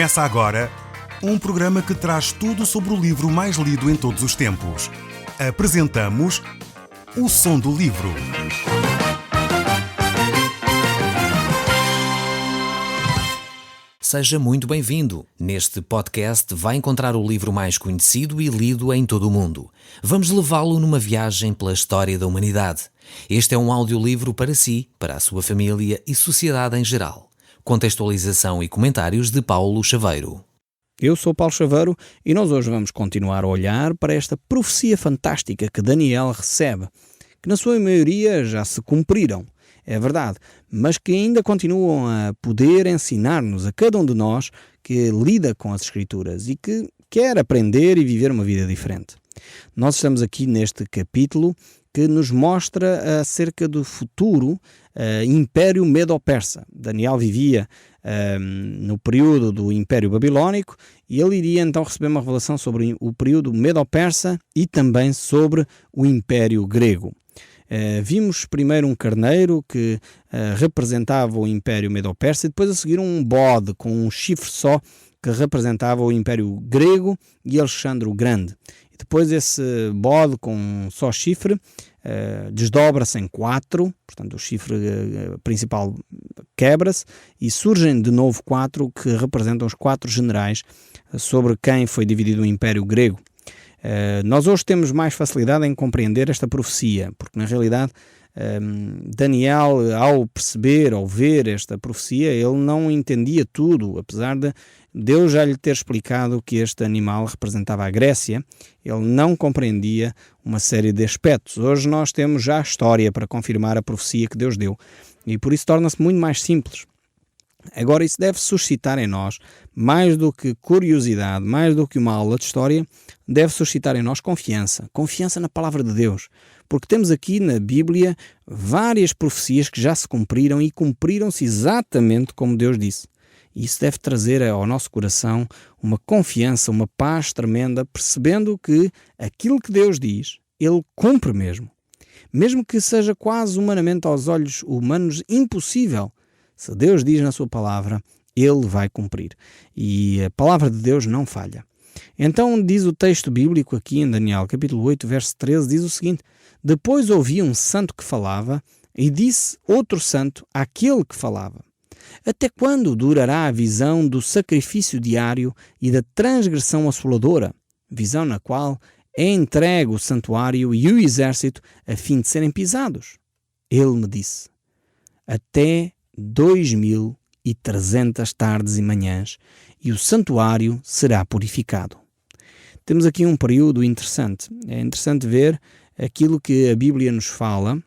Começa agora um programa que traz tudo sobre o livro mais lido em todos os tempos. Apresentamos O Som do Livro. Seja muito bem-vindo. Neste podcast vai encontrar o livro mais conhecido e lido em todo o mundo. Vamos levá-lo numa viagem pela história da humanidade. Este é um audiolivro para si, para a sua família e sociedade em geral. Contextualização e comentários de Paulo Chaveiro. Eu sou Paulo Chaveiro e nós hoje vamos continuar a olhar para esta profecia fantástica que Daniel recebe, que na sua maioria já se cumpriram, é verdade, mas que ainda continuam a poder ensinar-nos a cada um de nós que lida com as Escrituras e que quer aprender e viver uma vida diferente. Nós estamos aqui neste capítulo que nos mostra acerca do futuro Império Medo-Persa. Daniel vivia no período do Império Babilónico e ele iria então receber uma revelação sobre o período Medo-Persa e também sobre o Império Grego. Vimos primeiro um carneiro que representava o Império Medo-Persa e depois a seguir um bode com um chifre só que representava o Império Grego e Alexandre o Grande. E depois esse bode com um só chifre desdobra-se em 4, portanto o chifre principal quebra-se e surgem de novo 4 que representam os 4 generais sobre quem foi dividido o Império Grego. Nós hoje temos mais facilidade em compreender esta profecia, porque na realidade Daniel, ao perceber, ao ver esta profecia, ele não entendia tudo, apesar de Deus já lhe ter explicado que este animal representava a Grécia, ele não compreendia uma série de aspectos. Hoje nós temos já a história para confirmar a profecia que Deus deu, e por isso torna-se muito mais simples. Agora, isso deve suscitar em nós, mais do que curiosidade, mais do que uma aula de história, deve suscitar em nós confiança na palavra de Deus, porque temos aqui na Bíblia várias profecias que já se cumpriram e cumpriram-se exatamente como Deus disse. E isso deve trazer ao nosso coração uma confiança, uma paz tremenda, percebendo que aquilo que Deus diz, Ele cumpre mesmo. Mesmo que seja quase humanamente aos olhos humanos impossível, se Deus diz na sua palavra, Ele vai cumprir. E a palavra de Deus não falha. Então diz o texto bíblico aqui em Daniel, capítulo 8, verso 13, diz o seguinte: Depois ouvi um santo que falava, e disse outro santo àquele que falava: Até quando durará a visão do sacrifício diário e da transgressão assoladora? Visão na qual é entregue o santuário e o exército a fim de serem pisados. Ele me disse: Até 2300 tardes e manhãs, e o santuário será purificado. Temos aqui um período interessante. É interessante ver aquilo que a Bíblia nos fala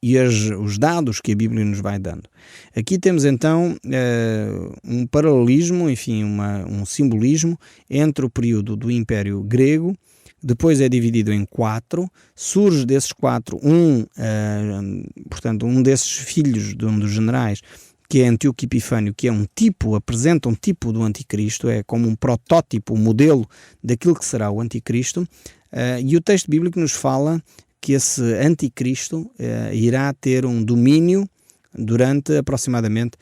e os dados que a Bíblia nos vai dando. Aqui temos então um paralelismo, enfim, um simbolismo entre o período do Império Grego. Depois é dividido em 4, surge desses 4 portanto, um desses filhos de um dos generais, que é Antíoco Epifânio, que é apresenta um tipo do anticristo, é como um protótipo, um modelo daquilo que será o anticristo, e o texto bíblico nos fala que esse anticristo irá ter um domínio durante aproximadamente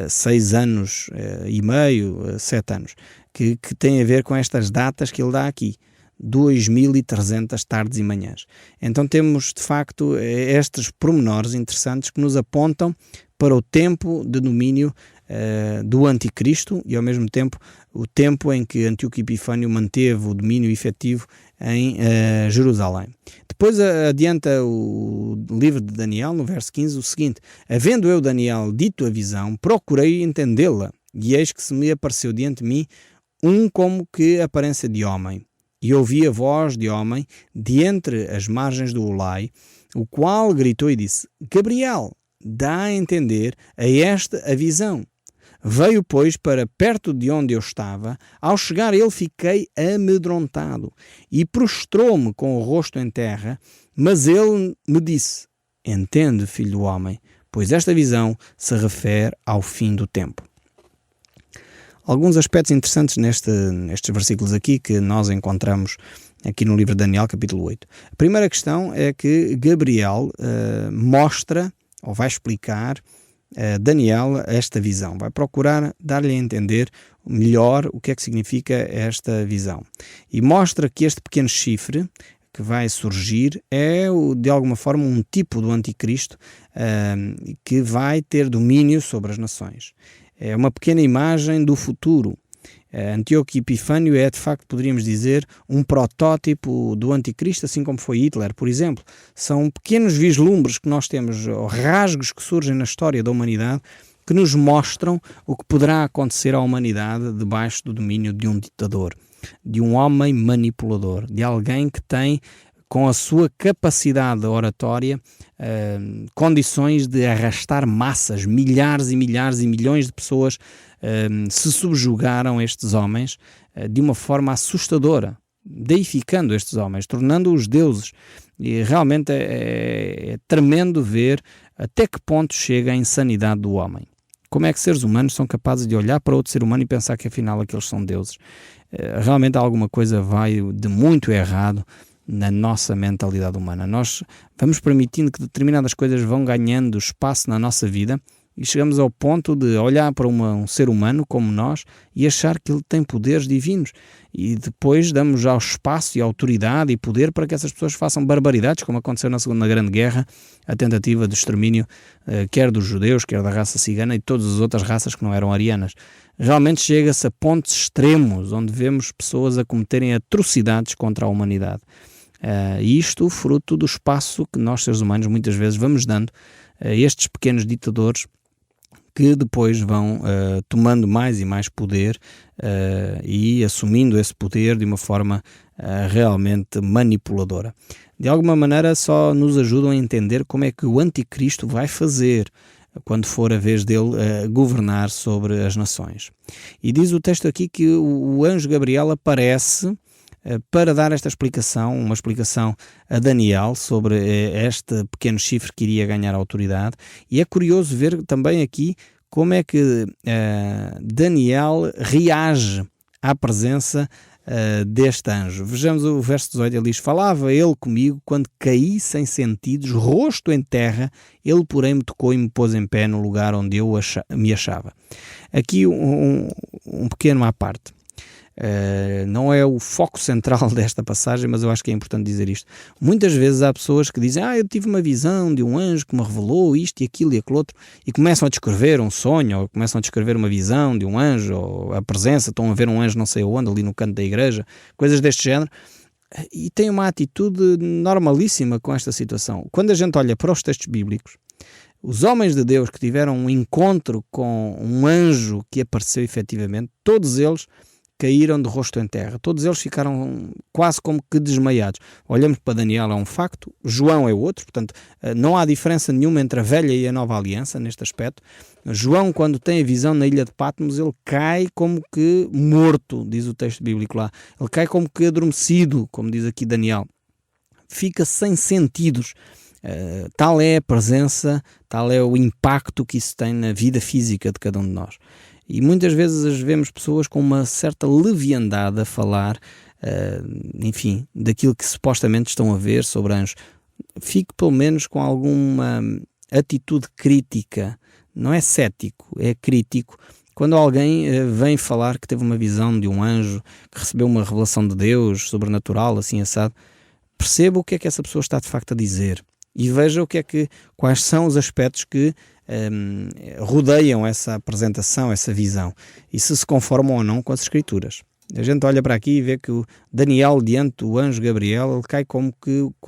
6 anos e meio, 7 anos, que tem a ver com estas datas que ele dá aqui. 2300 tardes e manhãs. Então temos, de facto, estes pormenores interessantes que nos apontam para o tempo de domínio do anticristo e, ao mesmo tempo, o tempo em que Antíoco Epifânio manteve o domínio efetivo em Jerusalém. Depois adianta o livro de Daniel, no verso 15, o seguinte: Havendo eu, Daniel, dito a visão, procurei entendê-la, e eis que se me apareceu diante de mim um como que aparência de homem. E ouvi a voz de homem de entre as margens do Ulai, o qual gritou e disse: Gabriel, dá a entender a esta a visão. Veio, pois, para perto de onde eu estava. Ao chegar ele, fiquei amedrontado e prostrou-me com o rosto em terra. Mas ele me disse: Entende, filho do homem, pois esta visão se refere ao fim do tempo. Alguns aspectos interessantes nestes versículos aqui que nós encontramos aqui no livro de Daniel, capítulo 8. A primeira questão é que Gabriel mostra, ou vai explicar, Daniel esta visão, vai procurar dar-lhe a entender melhor o que é que significa esta visão. E mostra que este pequeno chifre que vai surgir é, de alguma forma, um tipo do anticristo que vai ter domínio sobre as nações. É uma pequena imagem do futuro. Antíoco Epifânio é, de facto, poderíamos dizer, um protótipo do anticristo, assim como foi Hitler, por exemplo. São pequenos vislumbres que nós temos, ou rasgos que surgem na história da humanidade, que nos mostram o que poderá acontecer à humanidade debaixo do domínio de um ditador, de um homem manipulador, de alguém que tem, com a sua capacidade oratória, condições de arrastar massas, milhares e milhares e milhões de pessoas se subjugaram a estes homens de uma forma assustadora, deificando estes homens, tornando-os deuses. E realmente é tremendo ver até que ponto chega a insanidade do homem. Como é que seres humanos são capazes de olhar para outro ser humano e pensar que afinal aqueles são deuses? Realmente alguma coisa vai de muito errado na nossa mentalidade humana. Nós vamos permitindo que determinadas coisas vão ganhando espaço na nossa vida e chegamos ao ponto de olhar para um ser humano como nós e achar que ele tem poderes divinos, e depois damos já o espaço e autoridade e poder para que essas pessoas façam barbaridades, como aconteceu na Segunda Grande Guerra, a tentativa de extermínio quer dos judeus, quer da raça cigana e todas as outras raças que não eram arianas. Realmente chega-se a pontos extremos onde vemos pessoas a cometerem atrocidades contra a humanidade. Isto fruto do espaço que nós, seres humanos, muitas vezes vamos dando a estes pequenos ditadores, que depois vão tomando mais e mais poder e assumindo esse poder de uma forma realmente manipuladora. De alguma maneira só nos ajudam a entender como é que o anticristo vai fazer quando for a vez dele governar sobre as nações. E diz o texto aqui que o anjo Gabriel aparece para dar esta explicação, uma explicação a Daniel sobre este pequeno chifre que iria ganhar autoridade. E é curioso ver também aqui como é que Daniel reage à presença deste anjo. Vejamos o verso 18, ele diz: falava ele comigo quando caí sem sentidos, rosto em terra, ele porém me tocou e me pôs em pé no lugar onde eu me achava. Aqui um pequeno à parte. Não é o foco central desta passagem, mas eu acho que é importante dizer isto. Muitas vezes há pessoas que dizem: eu tive uma visão de um anjo que me revelou isto e aquilo e aquilo outro, e começam a descrever um sonho, ou começam a descrever uma visão de um anjo, ou a presença, estão a ver um anjo não sei onde, ali no canto da igreja, coisas deste género, e têm uma atitude normalíssima com esta situação. Quando a gente olha para os textos bíblicos, os homens de Deus que tiveram um encontro com um anjo que apareceu efetivamente, todos eles caíram de rosto em terra. Todos eles ficaram quase como que desmaiados. Olhamos para Daniel, é um facto. João é outro. Portanto, não há diferença nenhuma entre a velha e a nova aliança neste aspecto. João, quando tem a visão na ilha de Patmos, ele cai como que morto, diz o texto bíblico lá. Ele cai como que adormecido, como diz aqui Daniel. Fica sem sentidos. Tal é a presença, tal é o impacto que isso tem na vida física de cada um de nós. E muitas vezes vemos pessoas com uma certa leviandade a falar, enfim, daquilo que supostamente estão a ver sobre anjos. Fique pelo menos com alguma atitude crítica, não é cético, é crítico. Quando alguém vem falar que teve uma visão de um anjo, que recebeu uma revelação de Deus, sobrenatural, assim assado, perceba o que é que essa pessoa está de facto a dizer. E veja quais são os aspectos que rodeiam essa apresentação, essa visão, e se conformam ou não com as Escrituras. A gente olha para aqui e vê que o Daniel, diante do anjo Gabriel, ele cai como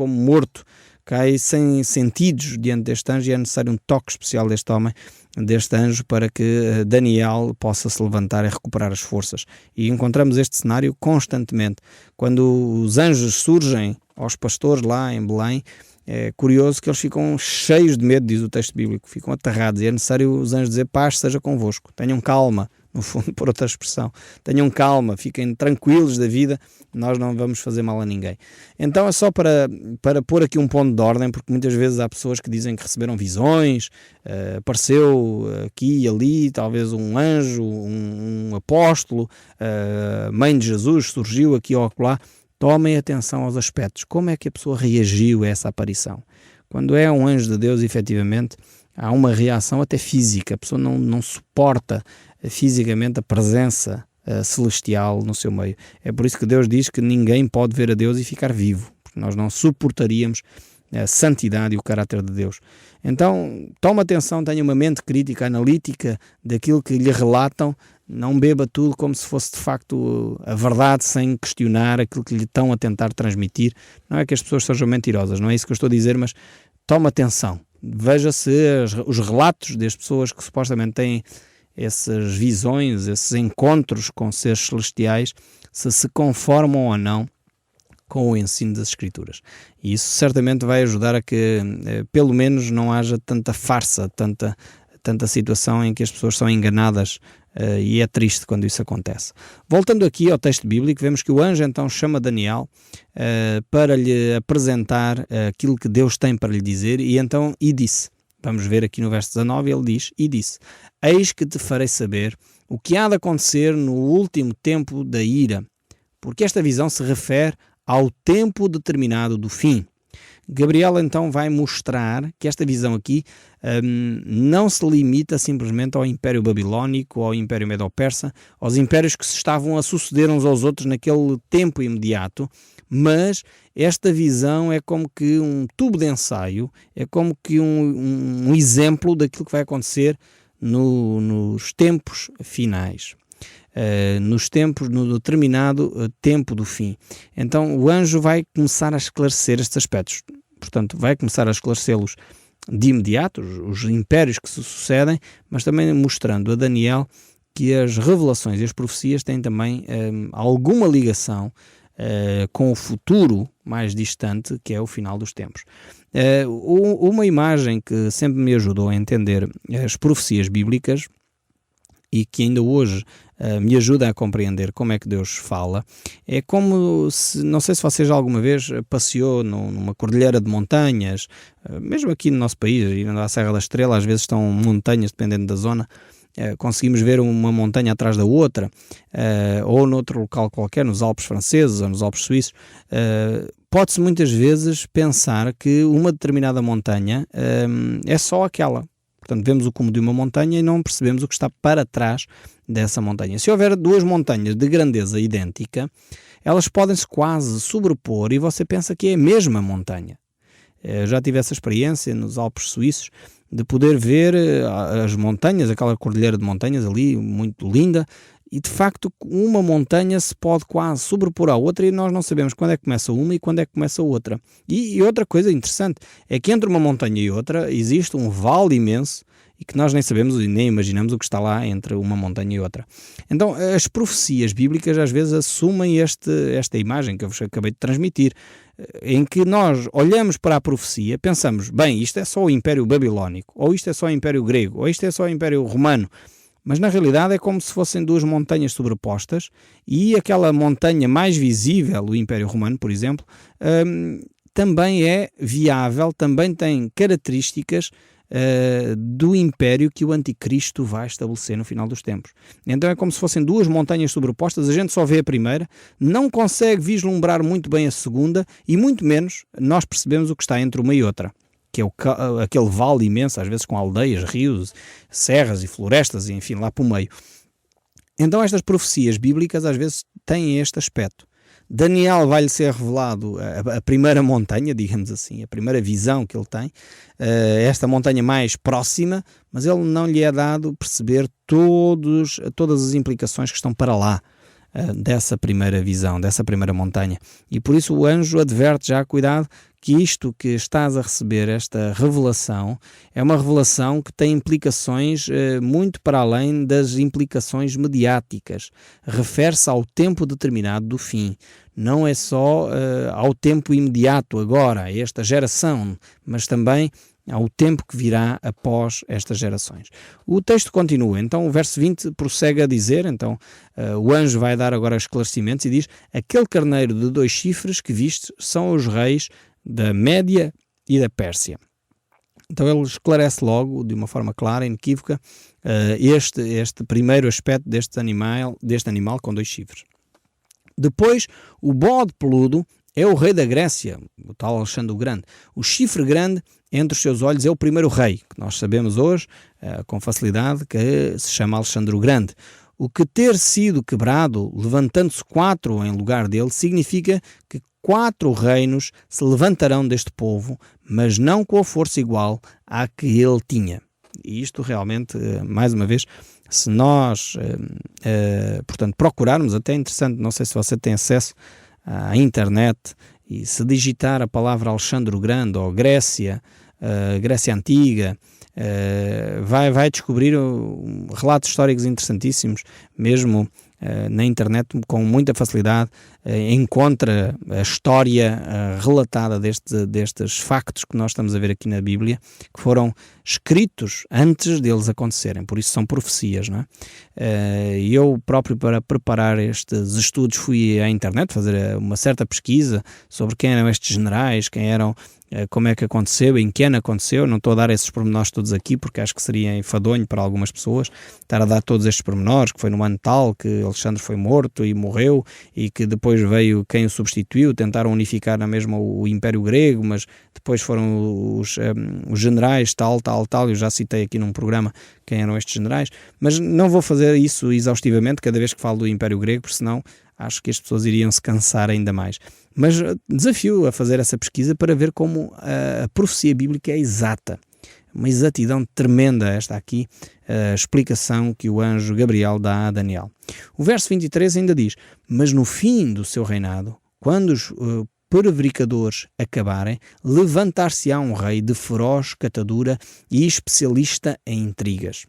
morto, cai sem sentidos diante deste anjo, e é necessário um toque especial deste homem, deste anjo, para que Daniel possa se levantar e recuperar as forças. E encontramos este cenário constantemente. Quando os anjos surgem aos pastores lá em Belém, é curioso que eles ficam cheios de medo, diz o texto bíblico, ficam aterrados, e é necessário os anjos dizer: paz seja convosco, tenham calma, no fundo, por outra expressão, tenham calma, fiquem tranquilos da vida, nós não vamos fazer mal a ninguém. Então é só para pôr aqui um ponto de ordem, porque muitas vezes há pessoas que dizem que receberam visões, apareceu aqui e ali, talvez um anjo, um apóstolo, mãe de Jesus surgiu aqui ou acolá. Tomem atenção aos aspectos. Como é que a pessoa reagiu a essa aparição? Quando é um anjo de Deus, efetivamente, há uma reação até física, a pessoa não suporta fisicamente a presença celestial no seu meio. É por isso que Deus diz que ninguém pode ver a Deus e ficar vivo, porque nós não suportaríamos a santidade e o caráter de Deus. Então, toma atenção, tenha uma mente crítica, analítica daquilo que lhe relatam, não beba tudo como se fosse de facto a verdade, sem questionar aquilo que lhe estão a tentar transmitir. Não é que as pessoas sejam mentirosas, não é isso que eu estou a dizer, mas toma atenção, veja se os relatos das pessoas que supostamente têm essas visões, esses encontros com seres celestiais, se conformam ou não com o ensino das Escrituras. E isso certamente vai ajudar a que, pelo menos, não haja tanta farsa, tanta situação em que as pessoas são enganadas, e é triste quando isso acontece. Voltando aqui ao texto bíblico, vemos que o anjo então chama Daniel para lhe apresentar aquilo que Deus tem para lhe dizer, e disse. Vamos ver aqui no verso 19, ele diz, e disse: eis que te farei saber o que há de acontecer no último tempo da ira, porque esta visão se refere ao tempo determinado do fim. Gabriel então vai mostrar que esta visão aqui não se limita simplesmente ao Império Babilónico, ao Império Medo-Persa, aos impérios que se estavam a suceder uns aos outros naquele tempo imediato, mas esta visão é como que um tubo de ensaio, é como que um exemplo daquilo que vai acontecer nos tempos finais. No determinado tempo do fim. Então o anjo vai começar a esclarecer estes aspectos. Portanto, vai começar a esclarecê-los de imediato, os impérios que se sucedem, mas também mostrando a Daniel que as revelações e as profecias têm também alguma ligação com o futuro mais distante, que é o final dos tempos. Uma imagem que sempre me ajudou a entender as profecias bíblicas e que ainda hoje me ajuda a compreender como é que Deus fala, é como se, não sei se vocês alguma vez passeou numa cordilheira de montanhas, mesmo aqui no nosso país, indo à Serra da Estrela, às vezes estão montanhas, dependendo da zona, conseguimos ver uma montanha atrás da outra, ou noutro local qualquer, nos Alpes franceses ou nos Alpes suíços. Pode-se muitas vezes pensar que uma determinada montanha é só aquela. Portanto, vemos o cume de uma montanha e não percebemos o que está para trás dessa montanha. Se houver duas montanhas de grandeza idêntica, elas podem-se quase sobrepor e você pensa que é a mesma montanha. Eu já tive essa experiência nos Alpes suíços de poder ver as montanhas, aquela cordilheira de montanhas ali, muito linda, e de facto uma montanha se pode quase sobrepor à outra e nós não sabemos quando é que começa uma e quando é que começa a outra. E outra coisa interessante é que entre uma montanha e outra existe um vale imenso e que nós nem sabemos e nem imaginamos o que está lá entre uma montanha e outra. Então as profecias bíblicas às vezes assumem esta imagem que eu vos acabei de transmitir, em que nós olhamos para a profecia, pensamos, bem, isto é só o Império Babilónico, ou isto é só o Império Grego, ou isto é só o Império Romano. Mas na realidade é como se fossem duas montanhas sobrepostas e aquela montanha mais visível, o Império Romano, por exemplo, também é viável, também tem características do império que o Anticristo vai estabelecer no final dos tempos. Então é como se fossem duas montanhas sobrepostas, a gente só vê a primeira, não consegue vislumbrar muito bem a segunda e muito menos nós percebemos o que está entre uma e outra, que é aquele vale imenso, às vezes com aldeias, rios, serras e florestas, enfim, lá para o meio. Então estas profecias bíblicas às vezes têm este aspecto. Daniel vai-lhe ser revelado a primeira montanha, digamos assim, a primeira visão que ele tem, esta montanha mais próxima, mas ele não lhe é dado perceber todas as implicações que estão para lá dessa primeira visão, dessa primeira montanha. E por isso o anjo adverte já, cuidado, que isto que estás a receber, esta revelação, é uma revelação que tem implicações muito para além das implicações mediáticas. Refere-se ao tempo determinado do fim. Não é só ao tempo imediato agora, a esta geração, mas também ao tempo que virá após estas gerações. O texto continua, então o verso 20 prossegue a dizer, então o anjo vai dar agora esclarecimentos e diz: aquele carneiro de 2 chifres que vistes são os reis da Média e da Pérsia. Então ele esclarece logo, de uma forma clara e inequívoca, este primeiro aspecto deste animal com 2 chifres. Depois, o bode peludo é o rei da Grécia, o tal Alexandre o Grande. O chifre grande entre os seus olhos é o primeiro rei, que nós sabemos hoje com facilidade que se chama Alexandre o Grande. O que ter sido quebrado, levantando-se 4 em lugar dele, significa que 4 reinos se levantarão deste povo, mas não com a força igual à que ele tinha. E isto realmente, mais uma vez, se nós, portanto, procurarmos, até é interessante, não sei se você tem acesso à internet, e se digitar a palavra Alexandre o Grande ou Grécia, Grécia Antiga, vai descobrir relatos históricos interessantíssimos, mesmo na internet com muita facilidade encontra a história relatada destes factos que nós estamos a ver aqui na Bíblia, que foram escritos antes deles acontecerem, por isso são profecias, não é? Eu próprio, para preparar estes estudos, fui à internet fazer uma certa pesquisa sobre quem eram estes generais, quem eram, como é que aconteceu, em que ano aconteceu. Não estou a dar esses pormenores todos aqui, porque acho que seria enfadonho para algumas pessoas estar a dar todos estes pormenores, que foi no ano tal que Alexandre foi morto e morreu, e que depois veio quem o substituiu, tentaram unificar na mesma o Império Grego, mas depois foram os generais tal, eu já citei aqui num programa quem eram estes generais, mas não vou fazer isso exaustivamente cada vez que falo do Império Grego, porque senão acho que as pessoas iriam se cansar ainda mais. Mas desafio a fazer essa pesquisa para ver como a profecia bíblica é exata. Uma exatidão tremenda esta aqui, a explicação que o anjo Gabriel dá a Daniel. O verso 23 ainda diz: mas no fim do seu reinado, quando os prevaricadores acabarem, levantar-se-á um rei de feroz catadura e especialista em intrigas.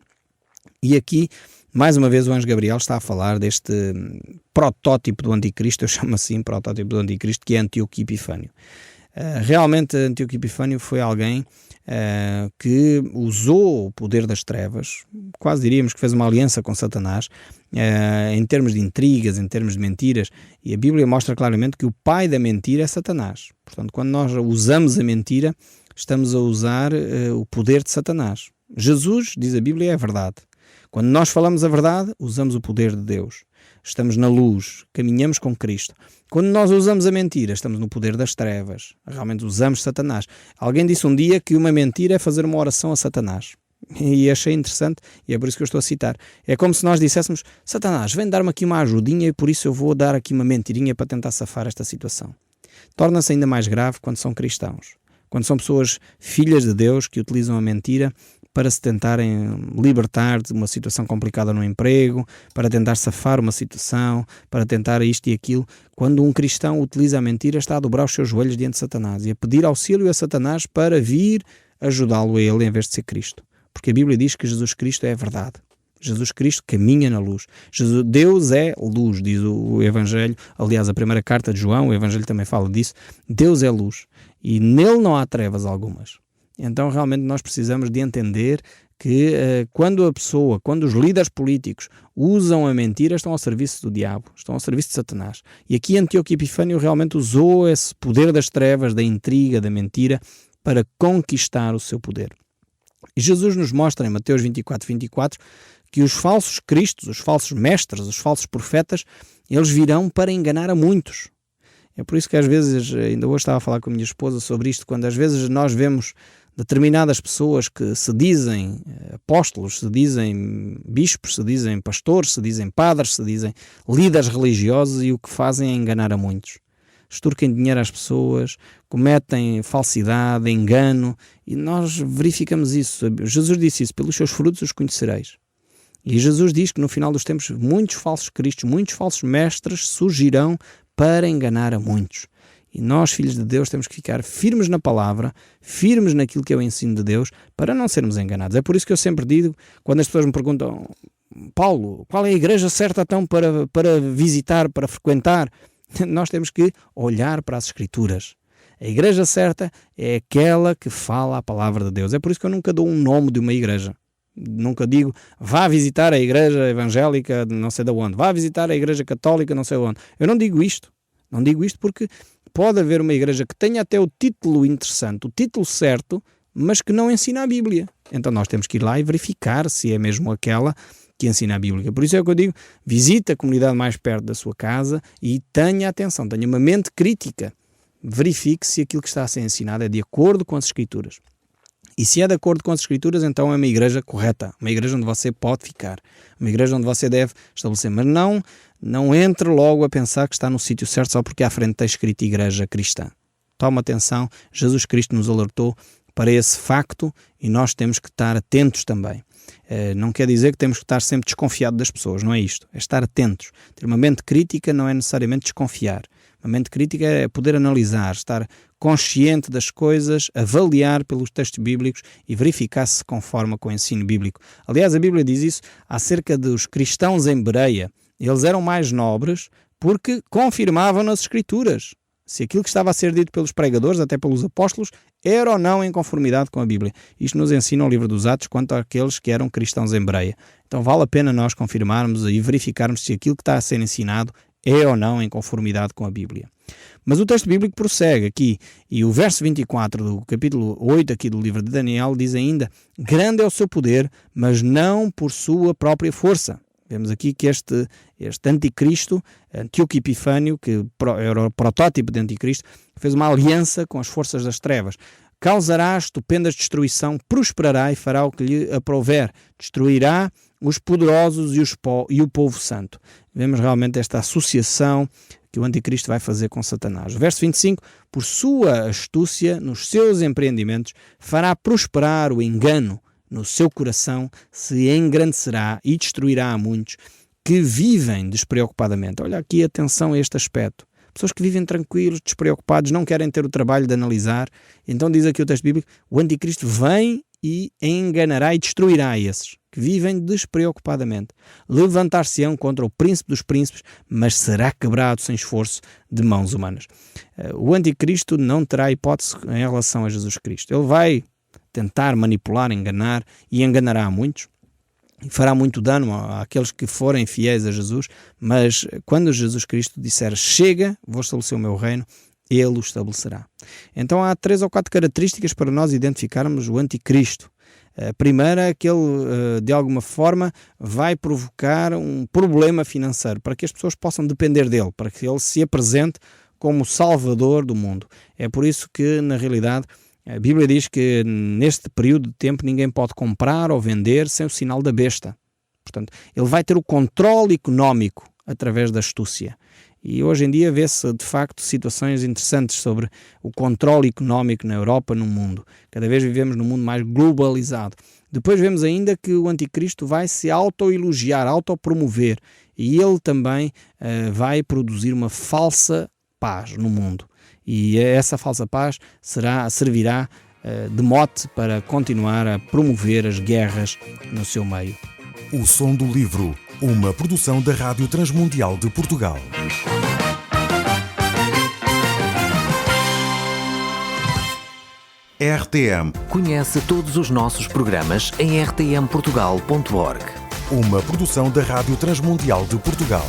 E aqui, mais uma vez, o anjo Gabriel está a falar deste protótipo do anticristo, eu chamo assim, protótipo do anticristo, que é Antíoco Epifânio. Realmente, Antíoco Epifânio foi alguém que usou o poder das trevas, quase diríamos que fez uma aliança com Satanás, em termos de intrigas, em termos de mentiras, e a Bíblia mostra claramente que o pai da mentira é Satanás. Portanto, quando nós usamos a mentira, estamos a usar o poder de Satanás. Jesus, diz a Bíblia, é a verdade. Quando nós falamos a verdade, usamos o poder de Deus. Estamos na luz, caminhamos com Cristo. Quando nós usamos a mentira, estamos no poder das trevas. Realmente usamos Satanás. Alguém disse um dia que uma mentira é fazer uma oração a Satanás. E achei interessante, e é por isso que eu estou a citar. É como se nós disséssemos: Satanás, vem dar-me aqui uma ajudinha e por isso eu vou dar aqui uma mentirinha para tentar safar esta situação. Torna-se ainda mais grave quando são cristãos. Quando são pessoas filhas de Deus que utilizam a mentira para se tentarem libertar de uma situação complicada no emprego, para tentar safar uma situação, para tentar isto e aquilo. Quando um cristão utiliza a mentira, está a dobrar os seus joelhos diante de Satanás e a pedir auxílio a Satanás para vir ajudá-lo a ele em vez de ser Cristo. Porque a Bíblia diz que Jesus Cristo é a verdade. Jesus Cristo caminha na luz. Deus é luz, diz o Evangelho. Aliás, a primeira carta de João, o Evangelho também fala disso. Deus é luz e nele não há trevas algumas. Então realmente nós precisamos de entender que quando os líderes políticos usam a mentira, estão ao serviço do diabo, estão ao serviço de Satanás. E aqui Antíoco Epifânio realmente usou esse poder das trevas, da intriga, da mentira, para conquistar o seu poder. E Jesus nos mostra em Mateus 24, que os falsos cristos, os falsos mestres, os falsos profetas, eles virão para enganar a muitos. É por isso que às vezes, ainda hoje estava a falar com a minha esposa sobre isto, quando às vezes nós vemos determinadas pessoas que se dizem apóstolos, se dizem bispos, se dizem pastores, se dizem padres, se dizem líderes religiosos, e o que fazem é enganar a muitos. Extorquem dinheiro às pessoas, cometem falsidade, engano, e nós verificamos isso. Jesus disse isso: pelos seus frutos os conhecereis. E Jesus diz que no final dos tempos muitos falsos cristos, muitos falsos mestres surgirão para enganar a muitos. E nós, filhos de Deus, temos que ficar firmes na palavra, firmes naquilo que é o ensino de Deus, para não sermos enganados. É por isso que eu sempre digo, quando as pessoas me perguntam: Paulo, qual é a igreja certa então para visitar, para frequentar? Nós temos que olhar para as Escrituras. A igreja certa é aquela que fala a palavra de Deus. É por isso que eu nunca dou um nome de uma igreja. Nunca digo: vá visitar a igreja evangélica não sei de onde, vá visitar a igreja católica não sei de onde. Eu não digo isto. Não digo isto porque pode haver uma igreja que tenha até o título interessante, o título certo, mas que não ensina a Bíblia. Então nós temos que ir lá e verificar se é mesmo aquela que ensina a Bíblia. Por isso é que eu digo: visite a comunidade mais perto da sua casa e tenha atenção, tenha uma mente crítica. Verifique se aquilo que está a ser ensinado é de acordo com as Escrituras. E se é de acordo com as Escrituras, então é uma igreja correta, uma igreja onde você pode ficar, uma igreja onde você deve estabelecer. Mas não entre logo a pensar que está no sítio certo só porque à frente está escrito igreja cristã. Toma atenção, Jesus Cristo nos alertou para esse facto e nós temos que estar atentos também. Não quer dizer que temos que estar sempre desconfiados das pessoas, não é isto. É estar atentos. Ter uma mente crítica não é necessariamente desconfiar. Uma mente crítica é poder analisar, estar consciente das coisas, avaliar pelos textos bíblicos e verificar se conforma com o ensino bíblico. Aliás, a Bíblia diz isso acerca dos cristãos em Bereia. Eles eram mais nobres porque confirmavam nas Escrituras se aquilo que estava a ser dito pelos pregadores, até pelos apóstolos, era ou não em conformidade com a Bíblia. Isto nos ensina o livro dos Atos quanto àqueles que eram cristãos em Bereia. Então vale a pena nós confirmarmos e verificarmos se aquilo que está a ser ensinado é ou não em conformidade com a Bíblia. Mas o texto bíblico prossegue aqui, e o verso 24 do capítulo 8 aqui do livro de Daniel diz ainda: grande é o seu poder, mas não por sua própria força. Vemos aqui que este anticristo, Antíoco Epifânio, que era o protótipo de anticristo, fez uma aliança com as forças das trevas. Causará estupenda destruição, prosperará e fará o que lhe aprouver. Destruirá os poderosos e o povo santo. Vemos realmente esta associação que o anticristo vai fazer com Satanás. O verso 25, por sua astúcia, nos seus empreendimentos, fará prosperar o engano. No seu coração se engrandecerá e destruirá a muitos que vivem despreocupadamente. Olha aqui, atenção a este aspecto. Pessoas que vivem tranquilos, despreocupados, não querem ter o trabalho de analisar. Então diz aqui o texto bíblico, o anticristo vem e enganará e destruirá esses que vivem despreocupadamente. Levantar-se-ão contra o príncipe dos príncipes, mas será quebrado sem esforço de mãos humanas. O anticristo não terá hipótese em relação a Jesus Cristo. Ele vai tentar manipular, enganar e enganará a muitos. E fará muito dano àqueles que forem fiéis a Jesus, mas quando Jesus Cristo disser chega, vou estabelecer o meu reino, ele o estabelecerá. Então há 3 ou 4 características para nós identificarmos o anticristo. A primeira é que ele, de alguma forma, vai provocar um problema financeiro, para que as pessoas possam depender dele, para que ele se apresente como o salvador do mundo. É por isso que, na realidade, a Bíblia diz que neste período de tempo ninguém pode comprar ou vender sem o sinal da besta. Portanto, ele vai ter o controle económico através da astúcia. E hoje em dia vê-se, de facto, situações interessantes sobre o controle económico na Europa, no mundo. Cada vez vivemos num mundo mais globalizado. Depois vemos ainda que o anticristo vai se autoelogiar, autopromover. E ele também vai produzir uma falsa paz no mundo. E essa falsa paz servirá de mote para continuar a promover as guerras no seu meio. O Som do Livro, uma produção da Rádio Transmundial de Portugal. RTM. Conhece todos os nossos programas em rtmportugal.org. Uma produção da Rádio Transmundial de Portugal.